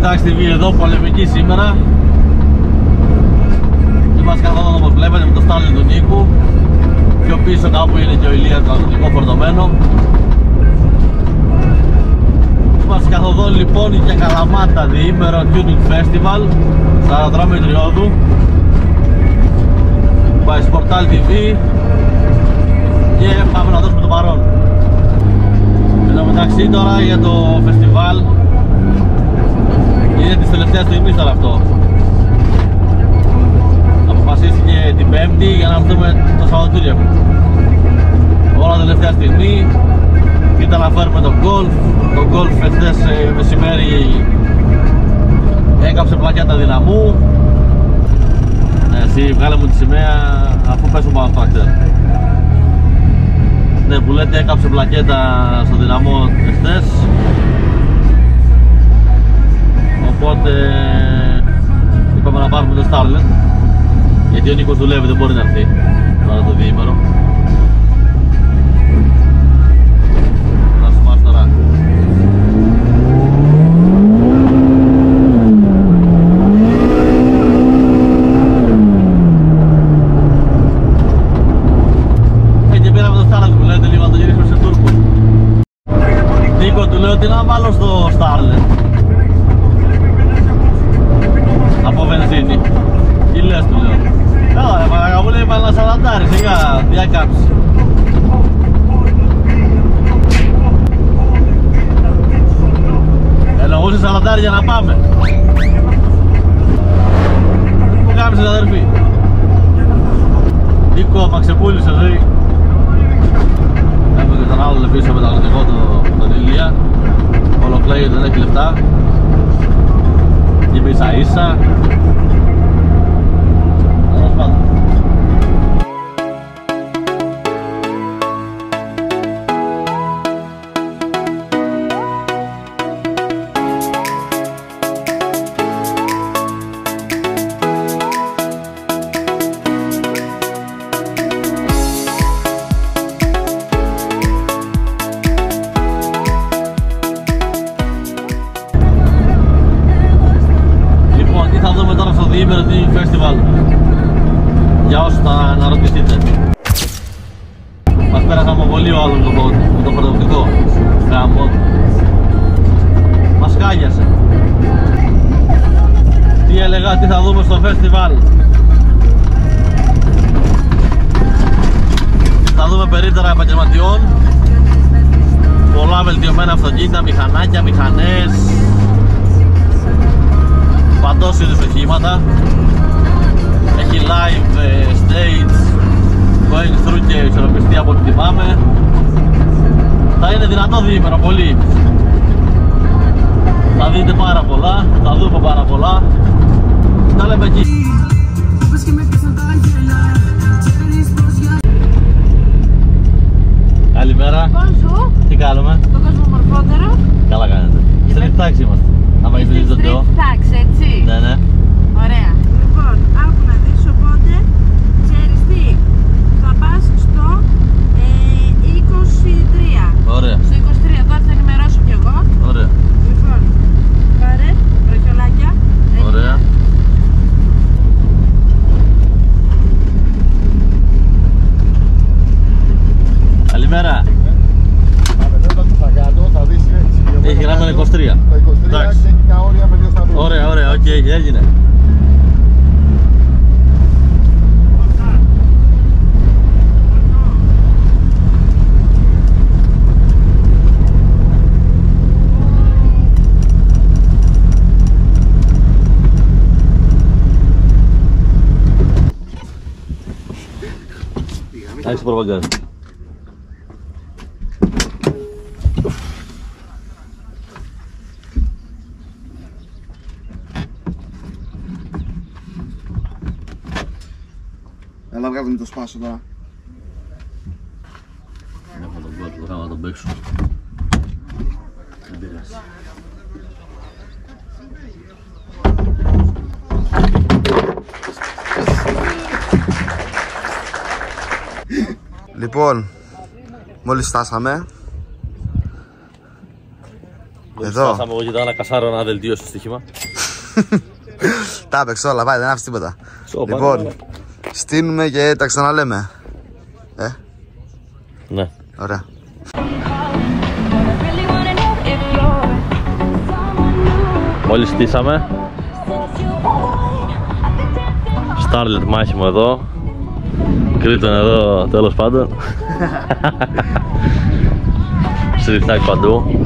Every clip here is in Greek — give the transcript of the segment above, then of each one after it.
Taxi TV εδώ, πολεμική σήμερα. Είμαστε καθόλου όπως βλέπετε με το Starlet του Νίκου. Πιο πίσω κάπου είναι και ο Ηλίας το αγροτικό φορτωμένο. Είμαστε καθοδόν λοιπόν για Καλαμάτα διήμερο Tuning Festival στο αεροδρόμιο Τριώδου. By Sportal TV και πάμε να δώσουμε το παρόν. Εν τω μεταξύ τώρα για το φεστιβάλ είναι της τελευταίας στιγμής τώρα αυτό. Αποφασίστηκε την Πέμπτη για να έρθουμε το Σαββατοκύριακο. Όλα τελευταία στιγμή ήταν να φέρουμε τον Golf. Το Golf εχθές μεσημέρι έκαψε πλακέτα δυναμού. Εσύ βγάλε μου τη σημαία αφού πέσουν πάνω στο ακτέρ. Ναι, που λέτε έκαψε πλακέτα στο δυναμό εχθές. Οπότε είπαμε να πάρουμε το Starlet, γιατί ο Νίκος δουλεύει, δεν μπορεί να έρθει τώρα το διήμερο. Να σου μάθει τώρα. Και πήραμε το Starlet που λέτε λίγο να το γυρίσουμε σε τούρκο. Νίκο, του λέω τι να βάλω στο Starlet από βενζίνη. Τι λες, του λέω. Καλά ρε παρακαλώ, λέει πάλι να σαλαντάρει, σιγά, διακάψει. Εννοούσε σαλαντάρι για να πάμε. Πού κάμισες αδερφή. Νίκο, μα ξεπούλησες ρε. Έχουμε και τον άλλο πίσω με το αγροτικό τον Ηλία. Ολοκλέει, δεν έχει λεφτά. Είμαι ίσα ίσα. Τέλος πάντων. Διήμερο Tuning Festival για όσους θα αναρωτηθείτε. Μας πέρασαμε πολύ ο άλλος με το πρωτοπτικό γάμο. Μας κάγιασε. Τι έλεγα, τι θα δούμε στο festival. Θα δούμε περίπτερα επαγγελματιών, πολλά βελτιωμένα αυτοκίνητα, μηχανάκια, μηχανές, παντός είδους οχήματα. Έχει live stage, going through και ισορροπιστή από ό,τι θυμάμαι. Θα είναι δυνατό διήμερο πολύ. Θα δείτε πάρα πολλά, θα δούμε πάρα πολλά. Τα λέμε εκεί. Καλημέρα. Bonjour. Τι κάνουμε. Το κοσμομορφότερο. Καλά κάνετε. Street taxi είμαστε. Άμα είστε στο τεό. Street taxi, έτσι. Ναι, ναι. Ωραία. Λοιπόν, άκου να δεις, οπότε ξέρεις τι, θα πας στο 23. Ωραία. Στο 23, τώρα θα ενημερώσω κι εγώ. Ωραία. Λοιπόν, πάρε βροχιολάκια. Ωραία. Καλημέρα. Έχει γράμμα 23. Εντάξει. Ωραία, ωραία, οκ, έγινε. Εντάξει, προπαγκάζει. Έλα βγάζουμε το σπάσο τώρα. Έχω τον κόσμο, θα τον παίξω. Δεν πειράζει. Λοιπόν, μόλις φτάσαμε Εδώ. Φτάσαμε εγώ και τώρα να κασάρω ένα δελτίο στο στοίχημα. Τα έπαιξε όλα, πάει, δεν άφησε τίποτα. Λοιπόν, στείνουμε και τα ξαναλέμε. Ναι. Ωραία. Μόλις στήσαμε. Starlet μάχημο εδώ. Κρήτον εδώ, τέλος πάντων. Στριφτάκι παντού.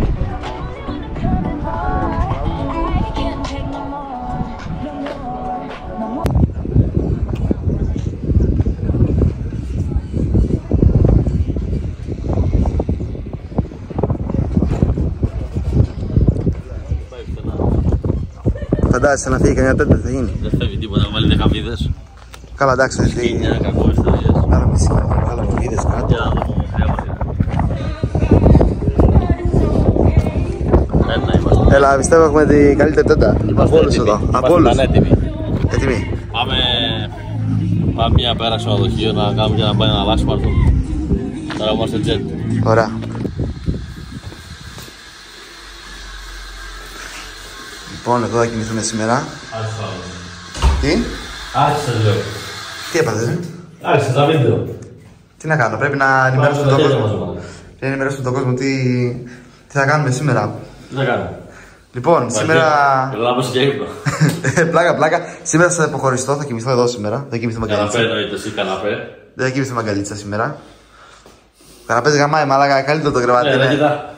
Φαντάζεσαι να φύγει καμιά τέτοια, θα γίνει. Δεν φεύγει τίποτα, να βάλει 10 βίδες. Καλά, εντάξει, θα φύγει. Είναι κακό ιστορίες. Άρα μισή, βάλαμε βίδες κάτω. Για να δούμε, χρειάζεται. Έλα, πιστεύω έχουμε την καλύτερη τέτα. Από όλους εδώ. Από όλους. Είμαστε έτοιμοι. Έτοιμοι. Πάμε μια πέρα στο ξενοδοχείο να κάνουμε για να πάει να αλλάξουμε αυτό. Τώρα είμαστε jet. Ωραία. Λοιπόν, εδώ θα κοιμηθούμε σήμερα. Τι? Άρχισε λέω. Τι έπαθες, Άρχισε τα βίντεο. Τι να κάνω, πρέπει να ενημερώσουμε τον κόσμο. Πρέπει να ενημερώσουμε τον κόσμο τι θα κάνουμε σήμερα. Τι θα κάνουμε. Λοιπόν, σήμερα. Λάμπος και ύπνο. Πλάκα. Σήμερα θα αποχωριστώ, θα κοιμηθώ εδώ σήμερα. Δεν κοιμηθώ Καναπέ μαγκαλίτσα. εννοείται εσύ, καναπέ. Δεν θα κοιμηθώ μαγκαλίτσα σήμερα. Καναπές γαμάει, μαλάκα, καλύτερο το κρεβάτι. Ναι, Ναι. κοίτα.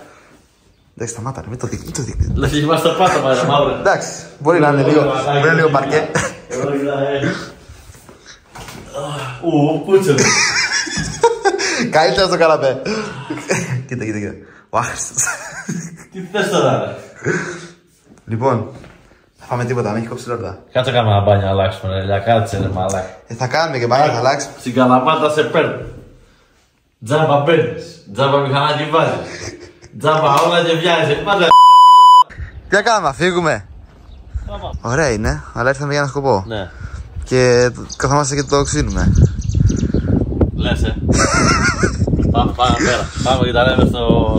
Εντάξει, σταμάτα, μην το δείχνει, μην το δείχνει. Λες και είμαστε πάτο με μαύρο. Εντάξει, μπορεί να είναι λίγο παρκέ. Εγώ κοιτάει. Πούτσελ. Καλύτερα στο καναπέ. Κοίτα. Ο άχρηστος. Τι θες τώρα, ρε. Λοιπόν, θα φάμε τίποτα, μην έχει κόψει λόρδα. Κάτσε κάνουμε ένα μπάνιο να αλλάξουμε, ρε. Για κάτσε, ρε μαλάκα. Θα κάνουμε και μπάνιο, θα αλλάξουμε. Στην Καλαμάτα σε παίρνω. Τζάμπα μπαίνεις. Τζάμπα μηχανάκι βάζεις. Τζάμπα όλα και βιάζεις. Πάντα. Τι θα κάνουμε, φύγουμε. Ωραία είναι, αλλά ήρθαμε για ένα σκοπό. Ναι. Και καθόμαστε και το ξύνουμε. Λες, Πάμε πέρα. Πάμε και τα λέμε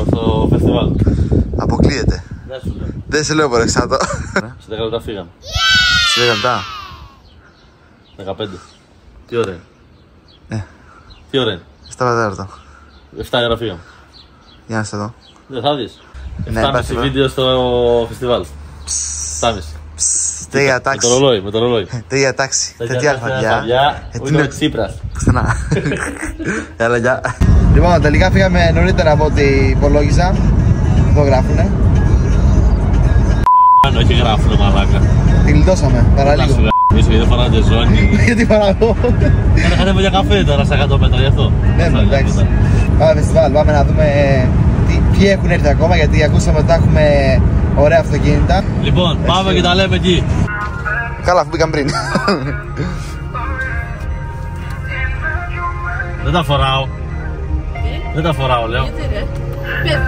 στο φεστιβάλ. Αποκλείεται. Δεν σου λέω. Δεν σε λέω παρεξάτω. Σε 10 λεπτά φύγαμε. Σε 10 λεπτά. 15. Τι ώρα είναι. Τι ώρα είναι. 7 πατέρτο. 7 ώρα φύγαμε. Για να σε δω. Δεν θα δεις. Ναι, 7,5 υπάρχει, βίντεο στο φεστιβάλ. 7,5. Τέτοια τάξη. Με το ρολόι. Τέτοια τάξη. Τέτοια αλφαβιά. Ούτε ο Τσίπρας. Ξανά. Έλα, γεια. Λοιπόν, τελικά φύγαμε νωρίτερα από ό,τι υπολόγιζα. Εδώ γράφουνε. Πάνω, όχι γράφουνε μαλάκα. Τη γλιτώσαμε, παραλίγο. Πίσω γιατί φοράτε ζώνη. Γιατί παραγώ. Είχαμε για καφέ τώρα στα 100 μέτρα γι' αυτό. Ναι, εντάξει. Πάμε φεστιβάλ, πάμε να δούμε ποιοι έχουν έρθει ακόμα, γιατί ακούσαμε ότι έχουμε ωραία αυτοκίνητα. Λοιπόν, πάμε και τα λέμε εκεί. Καλά, αφού μπήκαν πριν. Δεν τα φοράω. Δεν τα φοράω, λέω. Γιατί ρε.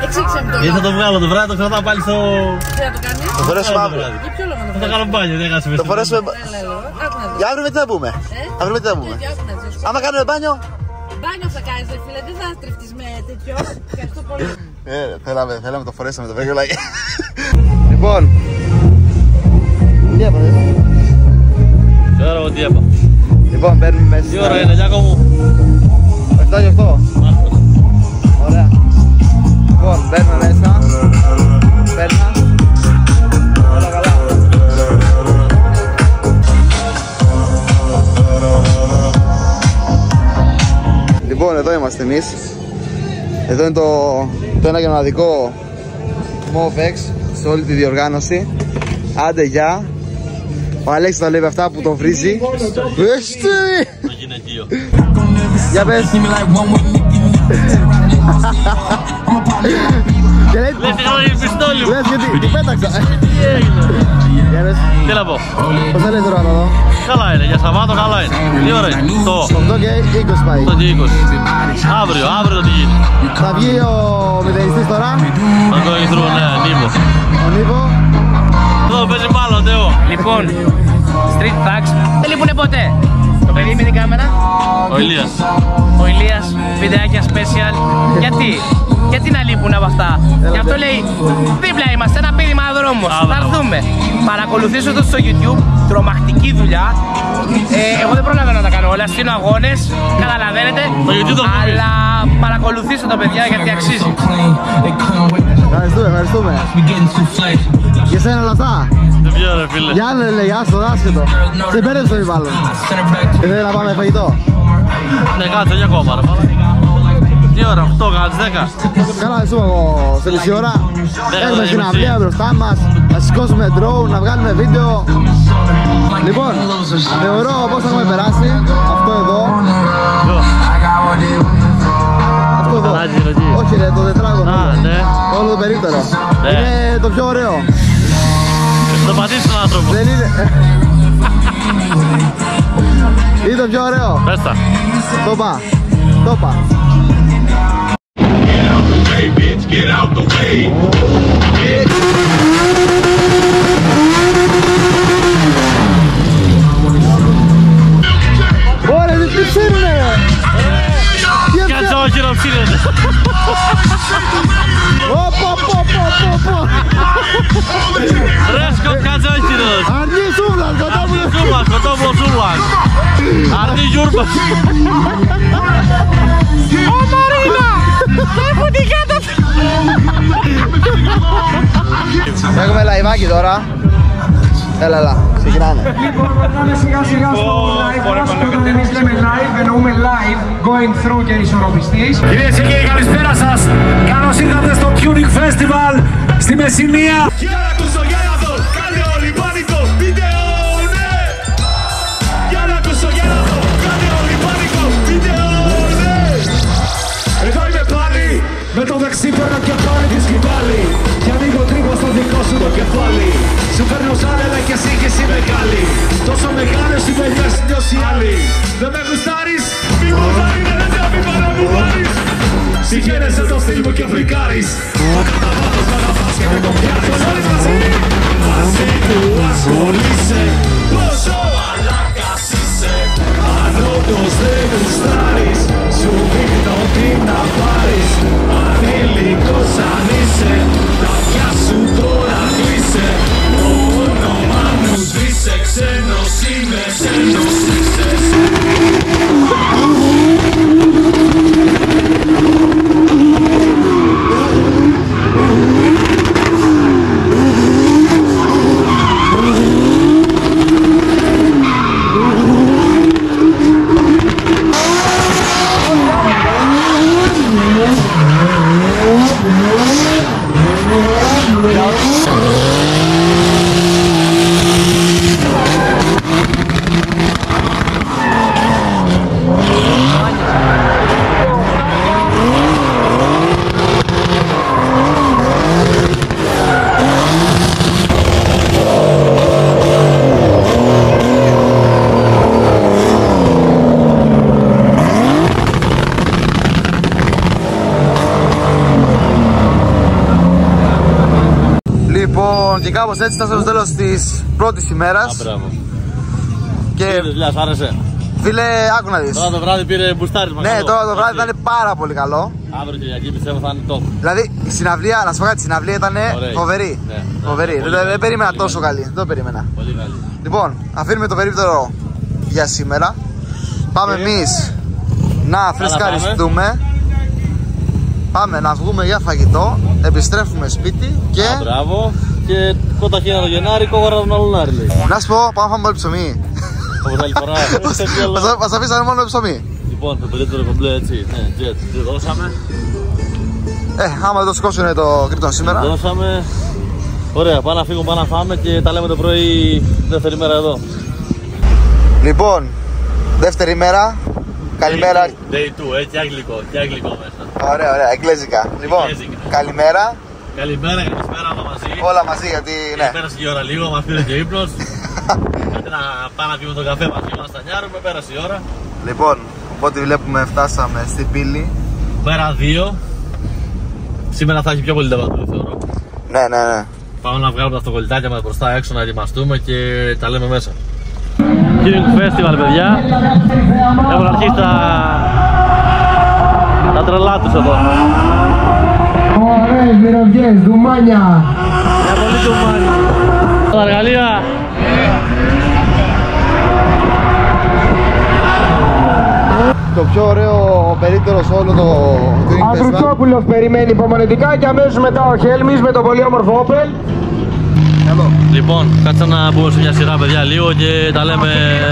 Εξήγησε μου το Γιατί θα το βγάλω το βράδυ, το κρατάω πάλι στο... Τι να το κάνεις. Το φορέσουμε αύριο. Για ποιο λόγο να το Θα το κάνω μπάνιο, δεν έκανα Το φορέσουμε. Έλα, άκου να δεις. Για αύριο με τι θα πούμε. Αύριο με τι θα πούμε. Γιατί άκου να δεις. Άμα κάνουμε μπάνιο. Μπάνιο θα κάνεις ρε φίλε, δεν θα στριφτείς με τέτοιο. Ευχαριστώ πολύ. Θέλαμε το φορέσαμε το βρέγγελάκι. Λοιπόν. Τι έπαθες. Ξέρω εγώ τι έπα. Λοιπόν, μπαίνουμε μέσα. Τι ώρα είναι, Γιάκο μου. 7 και 8. Ωραία. Λοιπόν, μπαίνουμε μέσα. Πέρνα. Όλα καλά. Λοιπόν, εδώ είμαστε εμείς. Εδώ είναι το ένα και μοναδικό MOVEX σε όλη τη διοργάνωση. Άντε, γεια. Ο Αλέξης τα λέει αυτά που τον βρίζει. Το γυναικείο. Για πες. Λες είχα το πιστόλι μου. Λες γιατί, τι πέταξα. Τι έγινε. Για πες. Τι να πω. Πώς θα λέει τώρα εδώ. Καλά είναι, για Σαββάτο καλά είναι. Τι ώρα είναι. Το 8 και 20 πάει. 8 και 20. Αύριο το τι γίνει. Θα βγει ο μηδενιστής τώρα. Θα το ηθρούν, ναι, Νίβο. Ο Νίβο. Εδώ παίζει μάλλον, Θεό. Λοιπόν, Street Thugs δεν λείπουνε ποτέ. Το παιδί με την κάμερα. Ο Ηλίας. Ο Ηλίας, βιντεάκια special. Γιατί να λείπουν από αυτά. Γι' αυτό λέει, δίπλα είμαστε, ένα πείδημα δρόμος. Θα έρθουμε. Παρακολουθήσω το στο YouTube, τρομακτική δουλειά. Εγώ δεν προλαβαίνω να τα κάνω όλα, στείλω αγώνες, καταλαβαίνετε. Αλλά παρακολουθήσω τα παιδιά γιατί αξίζει. Ευχαριστούμε. Και εσένα όλα αυτά. Δεν πιω ρε φίλε. Γιάννε λέει, άστο, άσχετο. Σε πέρασε μη μάλλον. Θέλει να πάμε φαγητό. Ναι, κάτσε για ακόμα ρε. Τι ώρα, 8, κάτσε 10. Καλά, εσύ εγώ σε λίγη ώρα. Έχουμε συναυλία μπροστά μας. Να σηκώσουμε drone, να βγάλουμε βίντεο. Λοιπόν, θεωρώ πως θα έχουμε περάσει. Αυτό εδώ. Αυτό εδώ. Όχι ρε, το τετράγωνο. Όλο το περίπτερο. Είναι το πιο ωραίο. Το πατήσεις τον άνθρωπο. Δεν είναι. Είναι το πιο ωραίο. Πες τα. Το πά. Το πά. Ωραία, τι ψήνουνε ρε. Κατσόχυρο ψήνεται. Ρέσκο κατσόχυρος. Αρνή σούβλας, Κοτόπουλος σούβλας. Αρνή γιούρμπας. Ω Μαρίνα! Έχω την κάτω! Έχουμε λαϊβάκι τώρα. Έλα, ξεκινάνε. Λοιπόν, περνάμε σιγά σιγά στο live μας. Όταν εμείς λέμε live, εννοούμε live, going through και ισορροπιστής. Κυρίες και κύριοι, καλησπέρα σας. Καλώς ήρθατε στο Tuning Festival στη Μεσσηνία. Για να ακούσω, για να δω, κάνε όλοι πάνικο, βίντεο, ναι. Για να ακούσω, για να δω, κάνε όλοι πάνικο, βίντεο, ναι. Εδώ είμαι πάλι, με το δεξί παίρνω και πάλι τη σκητάλη. Και ανοίγω τρύπο στο δικό σου το κεφάλι. Σου φέρνω σαν έλα και εσύ μεγάλη. Τόσο μεγάλος οι παιδιάς είναι όσοι άλλοι. Δεν με γουστάρεις, μη μου βάρει ρε νέα, μη παραμουβάρεις. Συγχαίρεσαι το στυλ μου και φρικάρεις. Ο καταβάτος με να πας και με το πιάσεις. Όλοι μαζί, μαζί του ασχολείσαι. Πόσο αλάκας είσαι. Αν όντως δεν γουστάρεις, σου δείχνω τι να πάρεις. Ανήλικος αν είσαι, τα αυτιά σου τώρα κλείσε. Το όνομα μου σβήσε, ξένος είμαι, ξένος είσαι. Και κάπως έτσι φτάσαμε στο τέλος της πρώτης ημέρας. Και δουλειά, σ' άρεσε. φίλε, άκου να δεις. Τώρα το βράδυ πήρε μπουστάρισμα. Ναι, τώρα το βράδυ θα είναι πάρα πολύ καλό. Αύριο Κυριακή πιστεύω θα είναι top. Δηλαδή η συναυλία, να σου πω κάτι, η συναυλία ήταν φοβερή. Ναι. Φοβερή. Δεν περίμενα τόσο καλή. Δεν το περίμενα. Πολύ καλή. Λοιπόν, αφήνουμε το περίπτερο για σήμερα. Πάμε εμείς να φρεσκαριστούμε. Πάμε να βγούμε για φαγητό. Επιστρέφουμε σπίτι και. Μπράβο. Και κότα χίνα το Γενάρη, κόβαρα τον Αλουνάρη λέει. Να σου πω, πάμε να φάμε πολύ ψωμί. Όπως άλλη φορά. Μας αφήσανε μόνο ψωμί. Λοιπόν, το περίπτερο κομπλέ έτσι. Ναι, jet. Το δώσαμε. Άμα δεν το σηκώσουν το Κρήτον σήμερα. Δώσαμε. Ωραία, πάμε να φύγουμε, πάμε να φάμε και τα λέμε το πρωί δεύτερη μέρα εδώ. Λοιπόν, δεύτερη μέρα. Καλημέρα. Day 2, και αγγλικό μέσα. Ωραία, ωραία, εγγλέζικα. Λοιπόν, καλημέρα. Καλημέρα, καλησπέρα, όλα μαζί. Όλα μαζί, γιατί ναι. Πέρασε και η ώρα λίγο, μας πήρε και ύπνος. Γιατί να πάμε να πιούμε τον καφέ μαζί, να στανιάρουμε, πέρασε η ώρα. Λοιπόν, οπότε βλέπουμε φτάσαμε στην πύλη. Μέρα 2. Σήμερα θα έχει πιο πολύ τεμπατούδι θεωρώ. Ναι. Πάμε να βγάλουμε τα αυτοκολλητάκια μας μπροστά έξω να ετοιμαστούμε και τα λέμε μέσα. Tuning Festival, παιδιά. Έχουν αρχίσει τα τρελά τους εδώ. Ωραίες μυρωδιές, ντουμάνια. Για πολύ ντουμάνι. Τα εργαλεία. Το πιο ωραίο περίπτερο σε όλο το Tuning Festival. Αντρουτσόπουλος περιμένει υπομονετικά και αμέσως μετά ο Χέλμης με το πολύ όμορφο Opel. Λοιπόν, κάτσε να μπούμε σε μια σειρά, παιδιά, λίγο και τα λέμε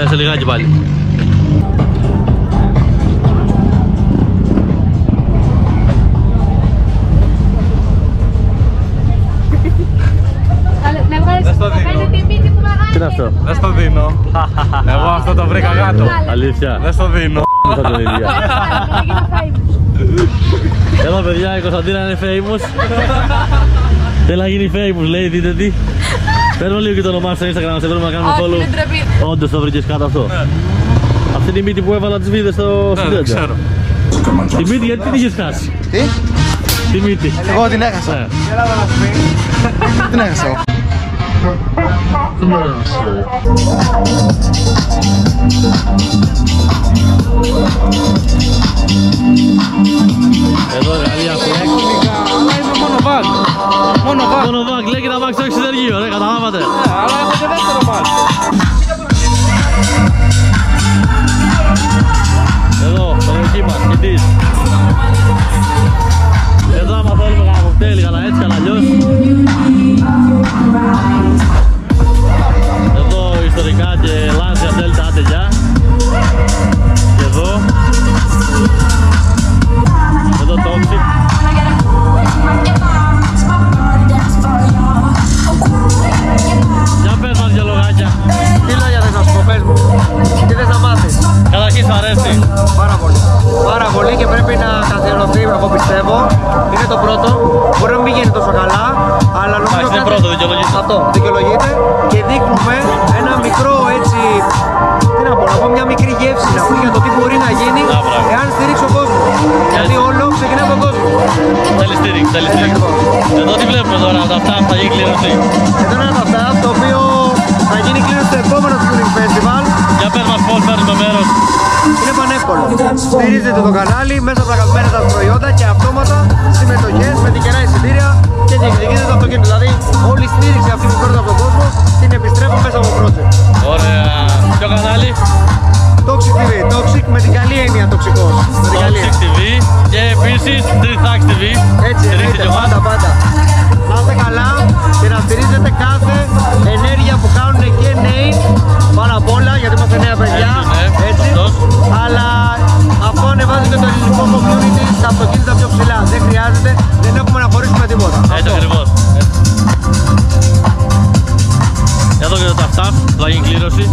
σε λιγάκι πάλι. Τι είναι αυτό? Δεν στο δίνω. Εγώ αυτό το βρήκα γάτο. Αλήθεια. Δεν στο δίνω. Εδώ, παιδιά, η Κωνσταντίνα είναι famous. Θέλει να γίνει famous, λέει, δείτε τι. Παίρνω λίγο και το όνομά στο Instagram, να σε βρούμε να κάνουμε follow. Όντως το βρήκες κάτω αυτό. Αυτή είναι η μύτη που έβαλα τις βίδες στο Δεν ξέρω. Τη μύτη, γιατί την είχες χάσει? Τι? Τη μύτη. Εγώ την έχασα. Την έχασα εγώ. Εδώ εργαλεία flex. Αλλά είμαι μόνο βαγ. Μόνο βαγ. Μόνο βαγ, λέει και να βάξει το εξενεργείο, ρε, καταλάβατε. Αλλά έχω και δεύτερο βαγ. Εδώ, το λογική μας, κοιτής. Εδώ άμα θέλουμε κανένα κοκτέιλ, κανένα έτσι, κανένα αλλιώς. Εδώ ιστορικά και Lancia Delta, άντε γεια. Και εδώ. Εδώ Toxic. Για πες μας δυο λογάκια. Τι λόγια θες να σου πω, πες μου. Τι θες να μάθεις? Καταρχήν σου αρέσει. Πάρα πολύ. Πάρα πολύ και πρέπει να καθιερωθεί, εγώ πιστεύω. Είναι το πρώτο. Μπορεί να μην γίνει τόσο καλά, αλλά νομίζω είναι πρώτο, δικαιολογείται. Αυτό, δικαιολογείται. Και δείχνουμε ένα μικρό έτσι. Τι να πω, να πω μια μικρή γεύση να πω για το τι μπορεί να γίνει εάν στηρίξει ο κόσμος. Γιατί όλο ξεκινάει από τον κόσμο. Θέλει στήριξη, θέλει στήριξη. Εδώ τι βλέπουμε τώρα, τα αυτά θα γίνει κλήρωση. Εδώ είναι ένα αυτά, το οποίο θα γίνει κλήρωση στο επόμενο Tuning Festival. Για πες μας πώς παίρνουμε μέρος. Είναι πανεύκολο. Στηρίζετε το κανάλι μέσα από τα αγαπημένα σας προϊόντα και αυτόματα συμμετοχές με τυχερά εισιτήρια και διεκδικείτε το αυτοκίνητο. Δηλαδή, όλη η στήριξη αυτή που παίρνω από τον κόσμο την επιστρέφω μέσα από project. Ωραία. Ποιο κανάλι? Toxic TV. Toxic με την καλή έννοια τοξικός. Toxic TV και επίσης Trithax TV. Έτσι, εννοείται, πάντα. Να είστε καλά και να στηρίζετε κάθε ενέργεια που κάνουν και νέοι πάνω απ' όλα, γιατί είμαστε νέα παιδιά. Έτσι. Αλλά αυτό ανεβάζει και το ελληνικό community στα αυτοκίνητα πιο ψηλά. Δεν χρειάζεται, δεν έχουμε να χωρίσουμε τίποτα. Έτσι ακριβώς. Εδώ και το ταφτάφ, θα γίνει κλήρωση.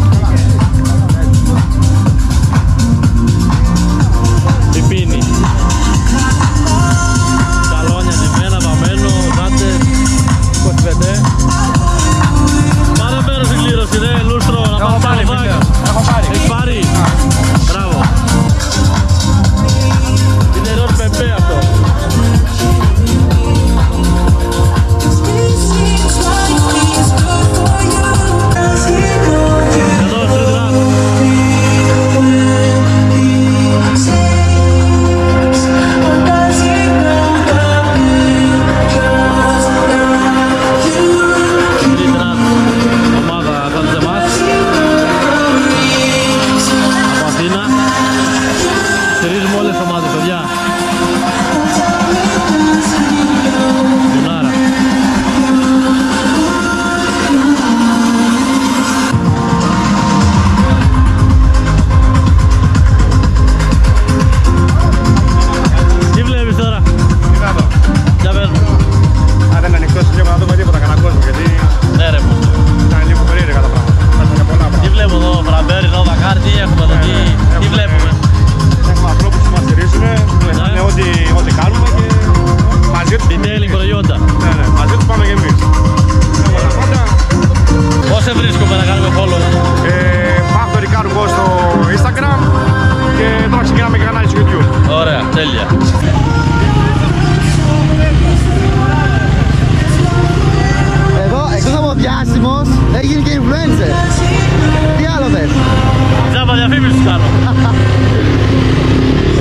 διαφήμιση κάνω.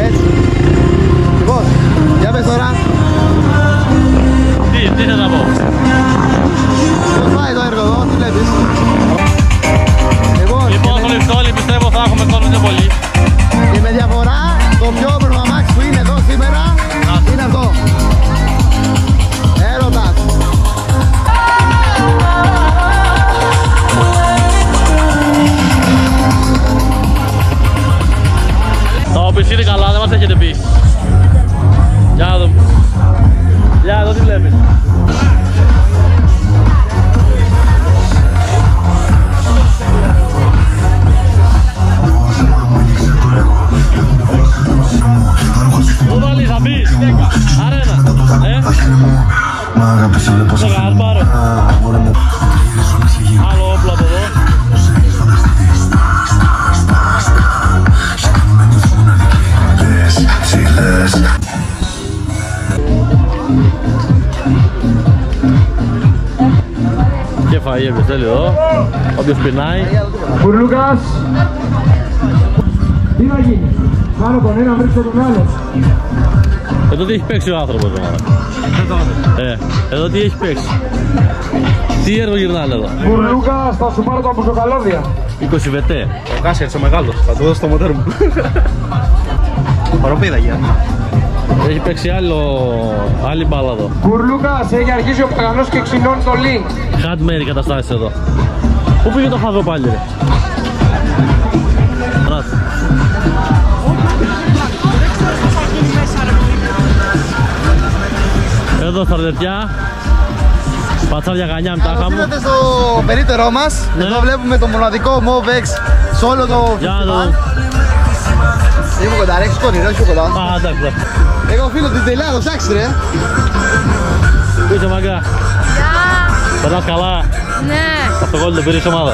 Έτσι. Λοιπόν, για πες τώρα. Τι θα τα πω. Πώς πάει το έργο εδώ, τι βλέπεις? Λοιπόν, όλοι όλοι πιστεύω θα έχουμε κόσμο πιο πολύ. Και με διαφορά, το πιο όμορφο αμάξι που είναι εδώ σήμερα είναι αυτό. Έρωτας. Το πισί είναι καλά, δεν μας έχετε πει. Για να δούμε. Για εδώ τι βλέπεις. Πού βάλεις, θα μπεις, αρένα, σε κάνεις πάρε. Άλλο όπλο από εδώ. Και φαΐ έπιες θέλει εδώ, όποιος πεινάει. Κουρλούκας, τι να γίνει, κάνω τον ένα βρίσκω τον άλλο. Εδώ τι έχει παίξει ο άνθρωπος τώρα. Εδώ τι έχει παίξει. Τι έργο γυρνάνε εδώ. Κουρλούκας, θα σου πάρω τα μπουζοκαλώδια. 20 βετέ. Ο Κάσιερς ο μεγάλος, θα του δώσω το μοτέρ μου. Παροπίδα για. Έχει παίξει άλλη μπάλα εδώ. Κουρλούκας, έχει αρχίσει ο Παγανός και ξυνώνει το link. Χατμέρι καταστάσεις εδώ. Πού πήγε το χαβό πάλι ρε. Ράτε. Εδώ στρατευτιά. Πατσάρια γανιά με τα χαμού. Είμαστε στο περίπτερό μας. Εδώ βλέπουμε το μοναδικό MOVEX σε όλο το φεστιβάλ. Είμαι κοντά, ρε, έχεις κόνη, ρε, όχι πιο κοντά. Α, εντάξει. Εγώ φίλο της Ελλάδος, άξι ρε. Πού είσαι μαγκά. Γεια! Περνάς καλά. Ναι, Αυτοκόλλη το πήρες ομάδα.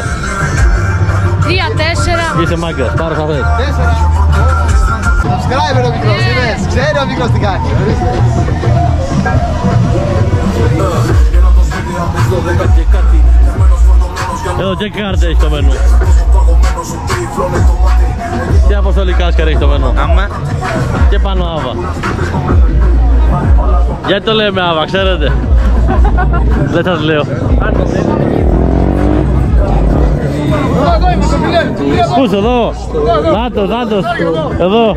3-4. Είσαι μάγκας, πάρε θα θες. 4. Subscriber ο μικρός, είδες. Ξέρει ο μικρός τι κάνει. Εδώ και κάρτε έχει το μενού. Τι αποστολή κάσκαρ έχει το μενού. Άμα. Και πάνω Άβα. Γιατί το λέμε Άβα, ξέρετε. Δεν σας λέω. Πούς εδώ. Νάτος, νάτος. Εδώ.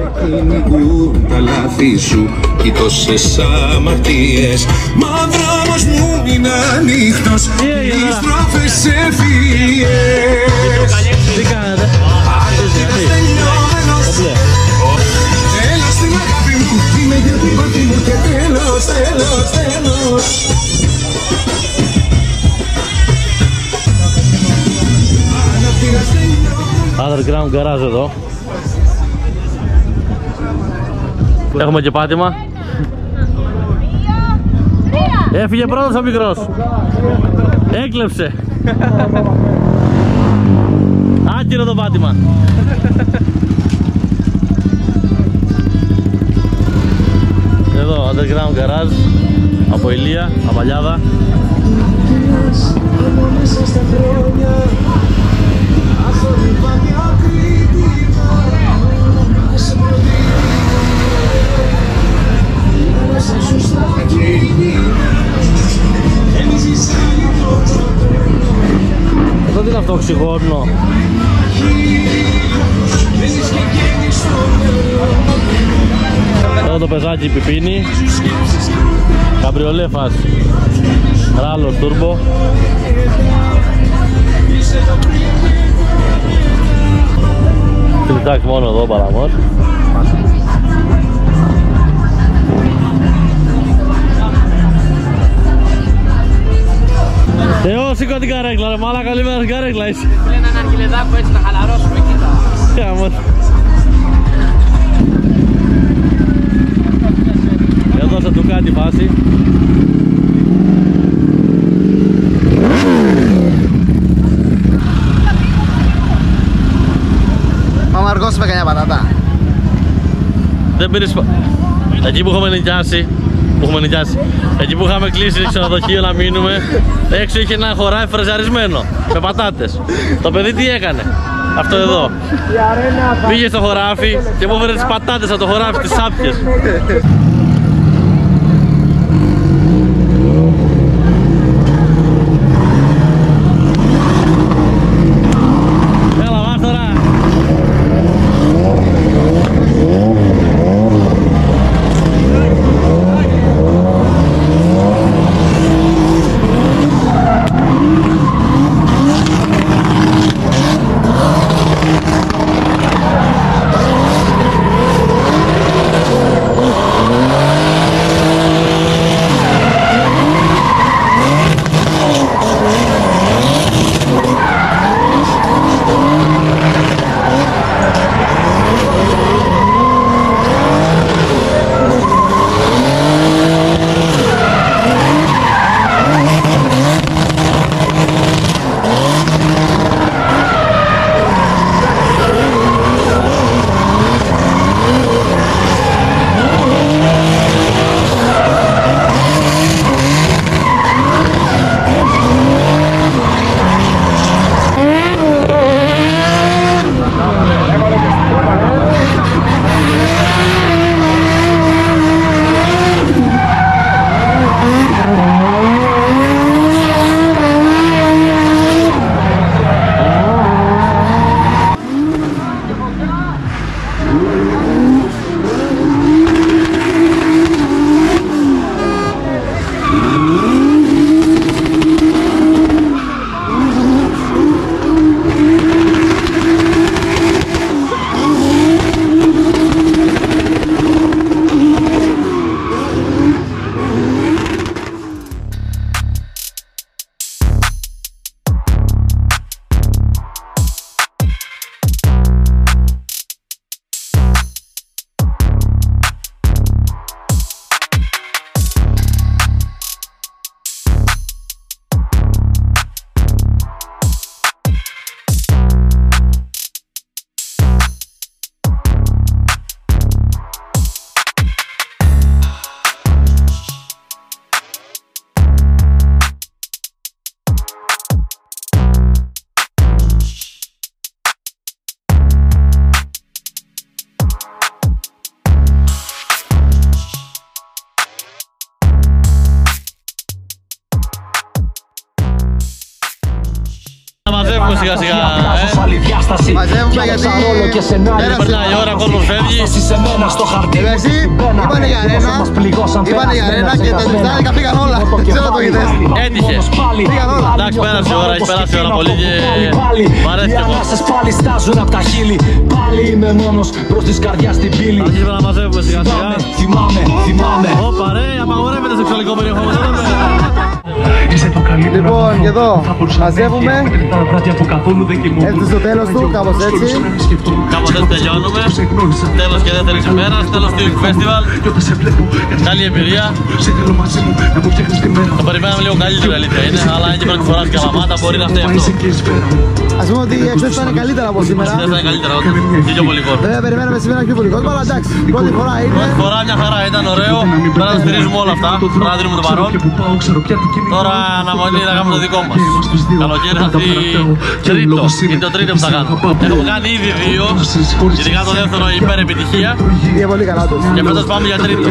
Τα λάθη σου κι τόσες αμαρτίες. Μα ο δρόμος μου είναι ανοιχτός. Οι στροφές σε φύγες. Τι κάνετε. Τέλος στην αγάπη μου. Είμαι για την κόκκι μου και τέλος, τέλος, τέλος. Underground garage εδώ. Έχουμε και πάτημα. Έφυγε πρώτος ο μικρός. Έκλεψε. Άκυρο το πάτημα. Εδώ underground garage. Από Ηλία, Απαλιάδα. Εδώ τι είναι αυτό, οξυγόνο. Εδώ το πεζάκι πιπίνι. Καμπριολέ φάση. Ράλος τούρμπο. Κλειτάξει μόνο εδώ παραμός. Σήκω την καρέκλα ρε μάλα, καλή μέρα στην καρέκλα είσαι. Λένε ένα αργυλεδάκο έτσι να χαλαρώσουμε, κοίτα. Εδώ σε του κάτι φάση. Πάμε αργώσουμε κανένα πατάτα. Δεν πήρες. Εκεί που έχουμε νοικιάσει. Εκεί που είχαμε κλείσει ξενοδοχείο να μείνουμε, έξω είχε ένα χωράφι φρεζαρισμένο με πατάτες. Το παιδί τι έκανε? Αυτό εδώ. Πήγε στο χωράφι και μου έφερε τις πατάτες από το χωράφι, τις σάπιες. Μαζεύουμε σιγά σιγά. Μαζεύουμε γιατί περνάει η ώρα, ο κόσμος φεύγει. Εσύ είπανε για αρένα, και τα λεφτάρικα πήγαν όλα. Ξέρω το είδες. Έτυχε. Πήγαν όλα. Εντάξει, πέρασε η ώρα, έχει περάσει η ώρα πολύ και μ' αρέσει εγώ. Αρχίζουμε να μαζεύουμε σιγά σιγά. Όπα ρε, απαγορεύεται σεξουαλικό περιεχόμενο. Λοιπόν, και εδώ μαζεύουμε. Έρθει στο τέλος του, κάπως έτσι. Κάπως έτσι τελειώνουμε. Τέλος και δεύτερης ημέρας, τέλος του Festival. Καλή εμπειρία. Το περιμέναμε λίγο καλύτερη, αλήθεια είναι, αλλά είναι και πρώτη φορά στην Καλαμάτα, μπορεί να φταίει αυτό. Ας πούμε ότι εχθές ήταν καλύτερα από σήμερα. Χθες ήταν καλύτερα, και πιο πολύ κόσμο. Βέβαια περιμέναμε σήμερα πιο πολύ κόσμο, αλλά εντάξει, πρώτη φορά είναι. Πρώτη φορά μια χαρά, ήταν ωραίο. Πρέπει να στηρίζουμε όλα αυτά, πρέπει να δίνουμε το παρόν. Τώρα αναμονή να κάνουμε το δικό μας. Καλοκαίρι θα έρθει τρίτο, είναι το τρίτο που θα κάνω. Έχουμε κάνει ήδη δύο, ειδικά το δεύτερο υπέρ επιτυχία. Είναι πολύ καλά τους. Και φέτος πάμε για τρίτο.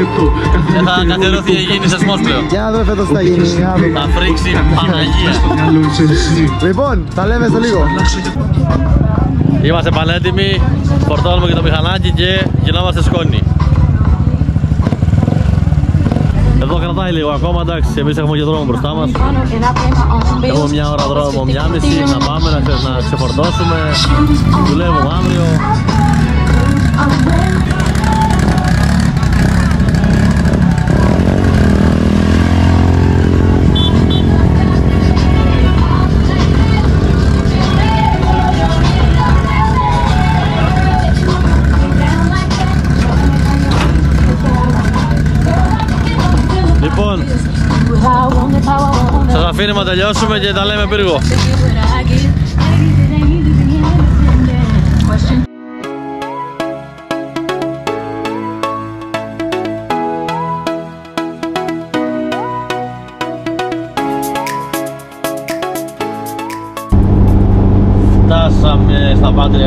Θα καθιερωθεί η γίνει σεσμός πλέον. Για να δούμε φέτος τι θα γίνει. Θα φρίξει Παναγία. Λοιπόν, τα λέμε στο λίγο. Είμαστε πανέτοιμοι, φορτώνουμε και το μηχανάκι και γινόμαστε σκόνη. Εδώ κρατάει λίγο ακόμα, εντάξει, εμείς έχουμε και δρόμο μπροστά μας. Έχουμε μια ώρα δρόμο, μια μισή, να πάμε να ξεφορτώσουμε. Δουλεύουμε αύριο. Λοιπόν, σας αφήνουμε να τελειώσουμε και τα λέμε πύργο. Φτάσαμε στα Πάτρια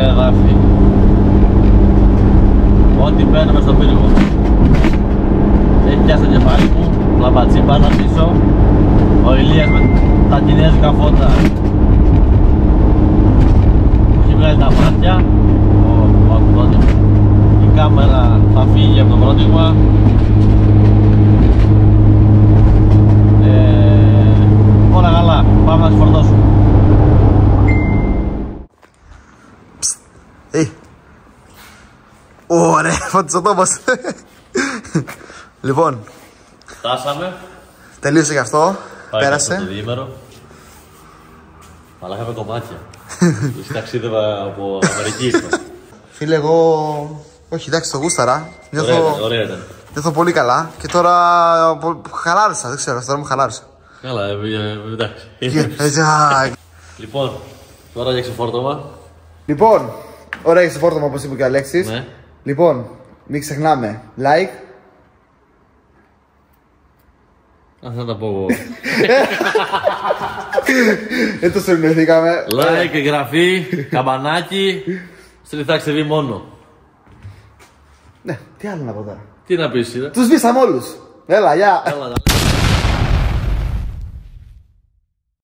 πατσίμπανα πίσω. Ο Ηλίας με τα κινέζικα φώτα έχει βγάλει τα μάτια. Η κάμερα θα φύγει από το πρότυπα. Όλα καλά, πάμε να τις φορτώσουμε. Ωραία, φωτισοτόπος. Λοιπόν, φτάσαμε. τελείωσε γι' αυτό. Πάει πέρασε. Το διήμερο. Αλλά είχαμε κομμάτια. Ταξίδευα από Αμερική. Φίλε, εγώ... Όχι, εντάξει, το γούσταρα. Ωραία ήταν. Νιώθω πολύ καλά. Και τώρα χαλάρισα, δεν ξέρω, τώρα μου χαλάρισα. Καλά, εντάξει. Λοιπόν, τώρα για ξεφόρτωμα. Λοιπόν, ωραία για ξεφόρτωμα όπως είπε και ο Αλέξης. Ναι. Λοιπόν, μην ξεχνάμε, like. Θα τα πω εγώ. Δεν το συνεννοηθήκαμε. Like, εγγραφή, καμπανάκι. Στριθά ξεβεί μόνο. Ναι, τι άλλο να πω τώρα. Τι να πεις, τους σβήσαμε όλους. Έλα, γεια.